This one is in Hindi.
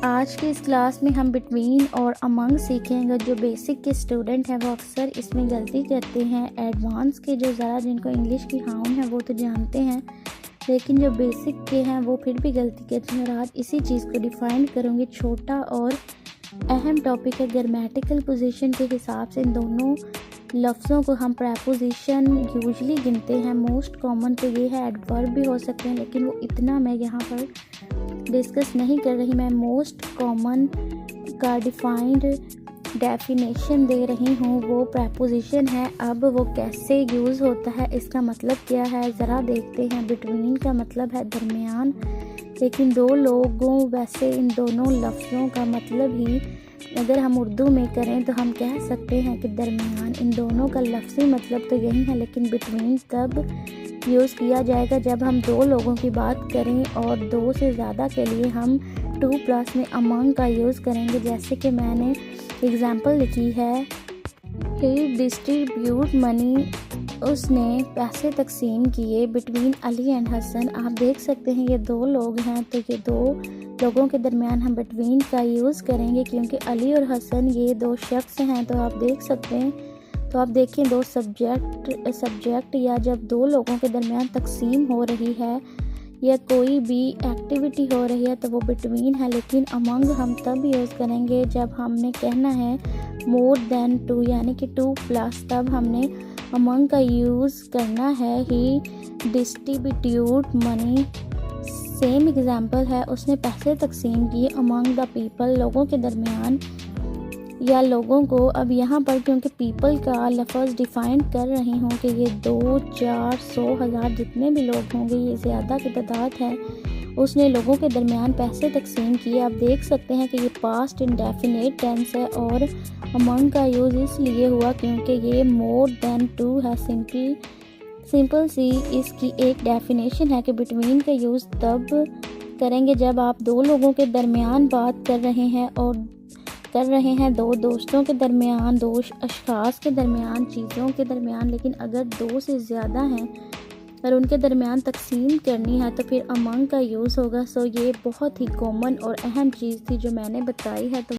आज की इस क्लास में हम बिटवीन और अमंग सीखेंगे। जो बेसिक के स्टूडेंट हैं वो अक्सर इसमें गलती करते हैं। एडवांस के जो ज़रा जिनको इंग्लिश की हाउन है वो तो जानते हैं, लेकिन जो बेसिक के हैं वो फिर भी गलती करते हैं। और आज इसी चीज़ को डिफ़ाइन करूँगी। छोटा और अहम टॉपिक है। ग्रामेटिकल पोजीशन के हिसाब से इन दोनों लफ्ज़ों को हम प्रेपोजिशन यूजुअली गिनते हैं। मोस्ट कॉमन तो ये है, एडवर्ब भी हो सकते हैं, लेकिन वो इतना मैं यहाँ पर डिस्कस नहीं कर रही। मैं मोस्ट कॉमन का डिफाइंड डेफिनेशन दे रही हूँ, वो प्रेपोजिशन है। अब वो कैसे यूज़ होता है, इसका मतलब क्या है, ज़रा देखते हैं। बिटवीन का मतलब है दरमियान, लेकिन दो लोगों, वैसे इन दोनों लफ्ज़ों का मतलब ही अगर हम उर्दू में करें तो हम कह सकते हैं कि दरमियान। इन दोनों का लफ्ज़ी मतलब तो यही है, लेकिन बिटवीन तब यूज़ किया जाएगा जब हम दो लोगों की बात करें और दो से ज़्यादा के लिए हम 2+ में अमंग का यूज़ करेंगे। जैसे कि मैंने एग्ज़ाम्पल लिखी है, ही डिस्ट्रीब्यूट मनी, उसने पैसे तकसीम किए बिटवीन अली एंड हसन। आप देख सकते हैं ये दो लोग हैं, तो ये दो लोगों के दरमियान हम बिटवीन का यूज़ करेंगे, क्योंकि अली और हसन ये दो शख्स हैं। तो आप देख सकते हैं, तो आप देखिए दो सब्जेक्ट या जब दो लोगों के दरमियान तकसीम हो रही है या कोई भी एक्टिविटी हो रही है तो वो बिटवीन है। लेकिन अमंग हम तब यूज़ करेंगे जब हमने कहना है मोर देन 2, यानी कि 2+, तब हमने अमंग का यूज़ करना है। ही डिस्ट्रीब्यूट मनी, सेम एग्जाम्पल है, उसने पैसे तकसीम किए अमंग द पीपल, लोगों के दरमियान या लोगों को। अब यहाँ पर क्योंकि पीपल का लफ्ज़ डिफ़ाइन कर रही हूँ कि ये 2, 4, 100, 1000 जितने भी लोग होंगे, ये ज़्यादा की तादाद है, उसने लोगों के दरमियान पैसे तकसीम किए। आप देख सकते हैं कि ये पास्ट इंडेफिनिट टेंस है और अमंग का यूज़ इसलिए हुआ क्योंकि ये मोर देन 2 है। सिंपल सी इसकी एक डेफिनेशन है कि बिटवीन का यूज़ तब करेंगे जब आप दो लोगों के दरमियान बात कर रहे हैं, और कर रहे हैं दो दोस्तों के दरमियान, दो अशखास के दरमियान, चीज़ों के दरमियान। लेकिन अगर दो से ज़्यादा हैं और उनके दरमियान तकसीम करनी है तो फिर अमंग का यूज़ होगा। सो ये बहुत ही कॉमन और अहम चीज़ थी जो मैंने बताई है। तो